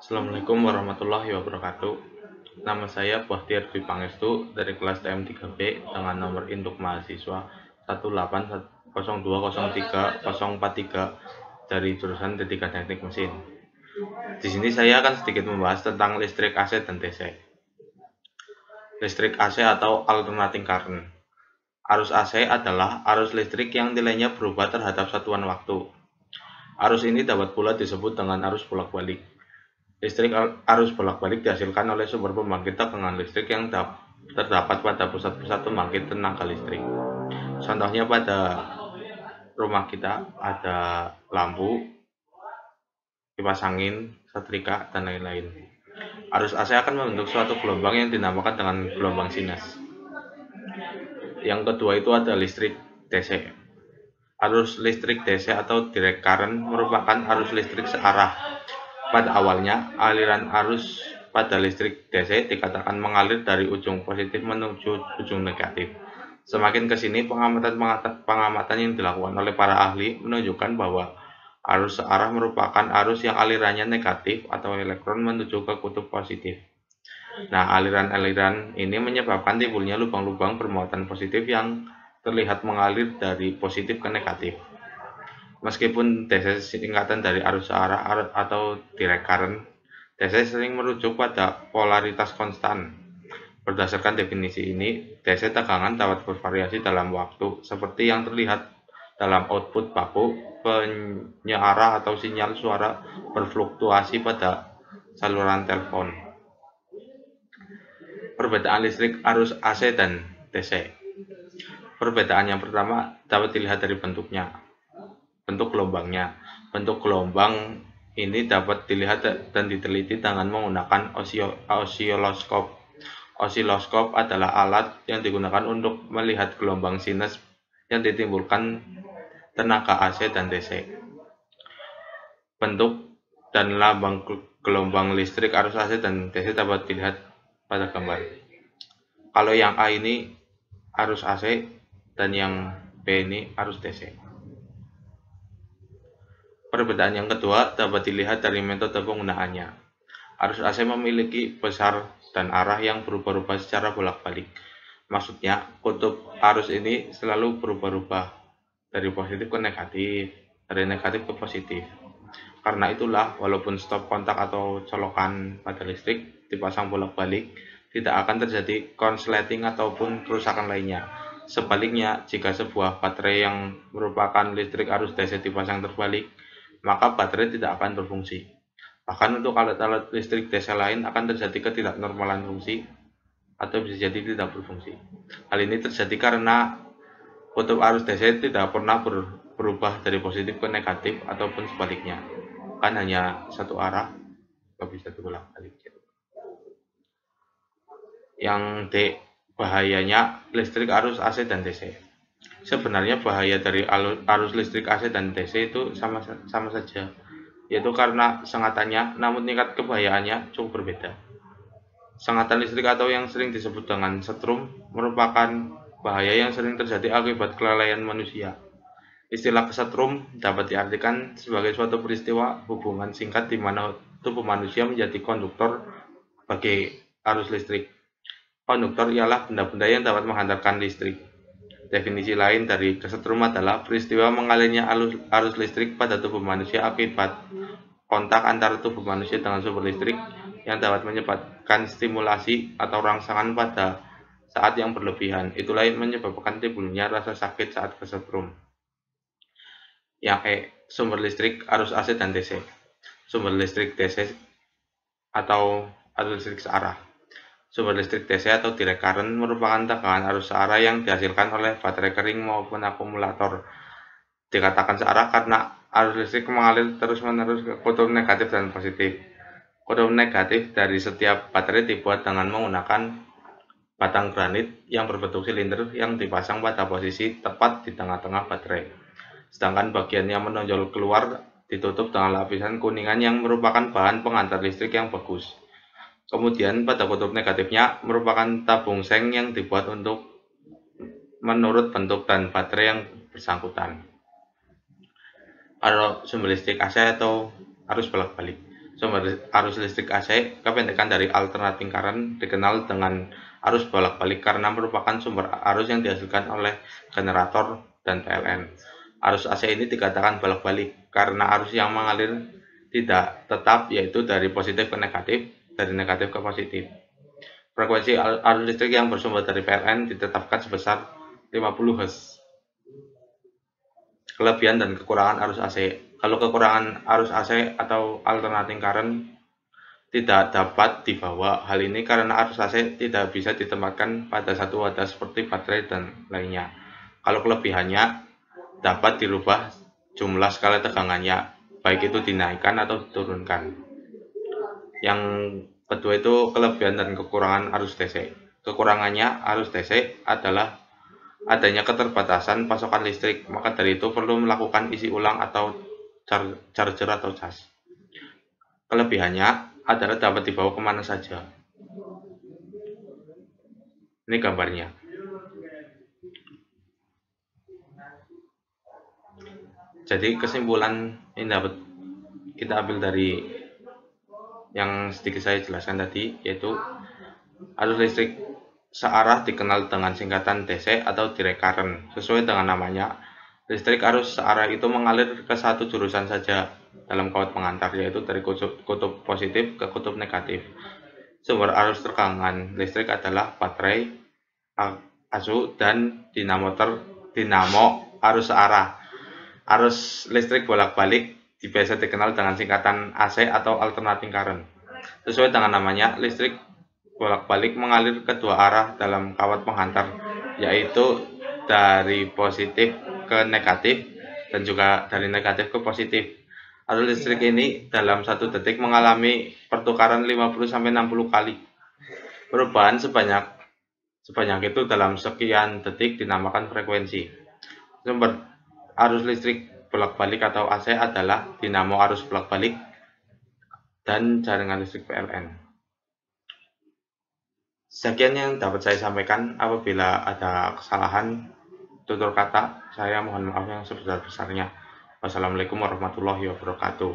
Assalamualaikum warahmatullahi wabarakatuh. Nama saya Bahtiar Dwi Pangestu dari kelas TM3B dengan nomor induk mahasiswa 180203043 dari jurusan D3 Teknik Mesin. Di sini saya akan sedikit membahas tentang listrik AC dan DC. Listrik AC atau alternating current. Arus AC adalah arus listrik yang nilainya berubah terhadap satuan waktu. Arus ini dapat pula disebut dengan arus bolak-balik. Listrik arus bolak-balik dihasilkan oleh sumber pembangkit tegangan listrik yang terdapat pada pusat-pusat pembangkit tenaga listrik. Contohnya pada rumah kita ada lampu, kipas angin, setrika, dan lain-lain. Arus AC akan membentuk suatu gelombang yang dinamakan dengan gelombang sinus. Yang kedua itu ada listrik DC. Arus listrik DC atau direct current merupakan arus listrik searah. Pada awalnya, aliran arus pada listrik DC dikatakan mengalir dari ujung positif menuju ujung negatif. Semakin ke sini, pengamatan yang dilakukan oleh para ahli menunjukkan bahwa arus searah merupakan arus yang alirannya negatif atau elektron menuju ke kutub positif. Nah, aliran-aliran ini menyebabkan timbulnya lubang-lubang bermuatan positif yang terlihat mengalir dari positif ke negatif. Meskipun DC singkatan dari arus searah atau direct current, DC sering merujuk pada polaritas konstan. Berdasarkan definisi ini, DC tegangan dapat bervariasi dalam waktu, seperti yang terlihat dalam output baku penyiar atau sinyal suara berfluktuasi pada saluran telepon. Perbedaan listrik arus AC dan DC. Perbedaan yang pertama dapat dilihat dari bentuknya. Bentuk gelombangnya. Bentuk gelombang ini dapat dilihat dan diteliti dengan menggunakan osiloskop. Osiloskop adalah alat yang digunakan untuk melihat gelombang sinus yang ditimbulkan tenaga AC dan DC. Bentuk dan lambang gelombang listrik arus AC dan DC dapat dilihat pada gambar. Kalau yang A ini arus AC dan yang B ini arus DC. Perbedaan yang kedua dapat dilihat dari metode penggunaannya. Arus AC memiliki besar dan arah yang berubah-ubah secara bolak-balik. Maksudnya, kutub arus ini selalu berubah-ubah dari positif ke negatif, dari negatif ke positif. Karena itulah, walaupun stop kontak atau colokan pada listrik dipasang bolak-balik, tidak akan terjadi konsleting ataupun kerusakan lainnya. Sebaliknya, jika sebuah baterai yang merupakan listrik arus DC dipasang terbalik, maka baterai tidak akan berfungsi. Bahkan untuk alat-alat listrik DC lain akan terjadi ketidaknormalan fungsi atau bisa jadi tidak berfungsi. Hal ini terjadi karena kutub arus DC tidak pernah berubah dari positif ke negatif ataupun sebaliknya. Kan hanya satu arah, nggak bisa diulang-balik. Yang D, bahayanya listrik arus AC dan DC. Sebenarnya bahaya dari arus listrik AC dan DC itu sama saja, yaitu karena sengatannya, namun tingkat kebahayaannya cukup berbeda. Sengatan listrik atau yang sering disebut dengan setrum merupakan bahaya yang sering terjadi akibat kelalaian manusia. Istilah kesetrum dapat diartikan sebagai suatu peristiwa hubungan singkat di mana tubuh manusia menjadi konduktor bagi arus listrik. Konduktor ialah benda-benda yang dapat menghantarkan listrik. Definisi lain dari kesetrum adalah peristiwa mengalirnya arus listrik pada tubuh manusia akibat kontak antara tubuh manusia dengan sumber listrik yang dapat menyebabkan stimulasi atau rangsangan pada saat yang berlebihan. Itulah yang menyebabkan timbulnya rasa sakit saat kesetrum. Yang E, sumber listrik arus AC dan DC. Sumber listrik DC atau arus listrik searah. Sumber listrik DC atau direct current merupakan tegangan arus searah yang dihasilkan oleh baterai kering maupun akumulator. Dikatakan searah karena arus listrik mengalir terus-menerus ke kutub negatif dan positif. Kutub negatif dari setiap baterai dibuat dengan menggunakan batang granit yang berbentuk silinder yang dipasang pada posisi tepat di tengah-tengah baterai. Sedangkan bagian yang menonjol keluar ditutup dengan lapisan kuningan yang merupakan bahan penghantar listrik yang bagus. Kemudian pada kutub negatifnya merupakan tabung seng yang dibuat untuk menurut bentuk dan baterai yang bersangkutan. Kalau sumber listrik AC atau arus bolak-balik. Sumber arus listrik AC, kependekan dari alternating current, dikenal dengan arus bolak-balik karena merupakan sumber arus yang dihasilkan oleh generator dan PLN. Arus AC ini dikatakan bolak-balik karena arus yang mengalir tidak tetap, yaitu dari positif ke negatif, dari negatif ke positif. Frekuensi arus listrik yang bersumber dari PLN ditetapkan sebesar 50 Hz. Kelebihan dan kekurangan arus AC. Kalau kekurangan arus AC atau alternating current tidak dapat dibawa. Hal ini karena arus AC tidak bisa ditempatkan pada satu wadah seperti baterai dan lainnya. Kalau kelebihannya dapat dirubah jumlah skala tegangannya, baik itu dinaikkan atau diturunkan. Yang kedua itu kelebihan dan kekurangan arus DC. Kekurangannya arus DC adalah adanya keterbatasan pasokan listrik, maka dari itu perlu melakukan isi ulang atau charger atau cas. Kelebihannya adalah dapat dibawa kemana saja. Ini gambarnya. Jadi kesimpulan ini dapat kita ambil dari yang sedikit saya jelaskan tadi, yaitu arus listrik searah dikenal dengan singkatan DC atau direct current. Sesuai dengan namanya, listrik arus searah itu mengalir ke satu jurusan saja dalam kawat pengantar, yaitu dari kutub positif ke kutub negatif. Sumber arus tegangan listrik adalah baterai, asu, dan dinamo arus searah. Arus listrik bolak-balik biasa dikenal dengan singkatan AC atau alternating current. Sesuai dengan namanya, listrik bolak-balik mengalir kedua arah dalam kawat penghantar, yaitu dari positif ke negatif dan juga dari negatif ke positif. Arus listrik ini dalam 1 detik mengalami pertukaran 50-60 kali. Perubahan sebanyak itu dalam sekian detik dinamakan frekuensi. Sumber arus listrik bolak-balik atau AC adalah dinamo arus bolak-balik dan jaringan listrik PLN. Sekian yang dapat saya sampaikan. Apabila ada kesalahan tutur kata, saya mohon maaf yang sebesar-besarnya. Wassalamualaikum warahmatullahi wabarakatuh.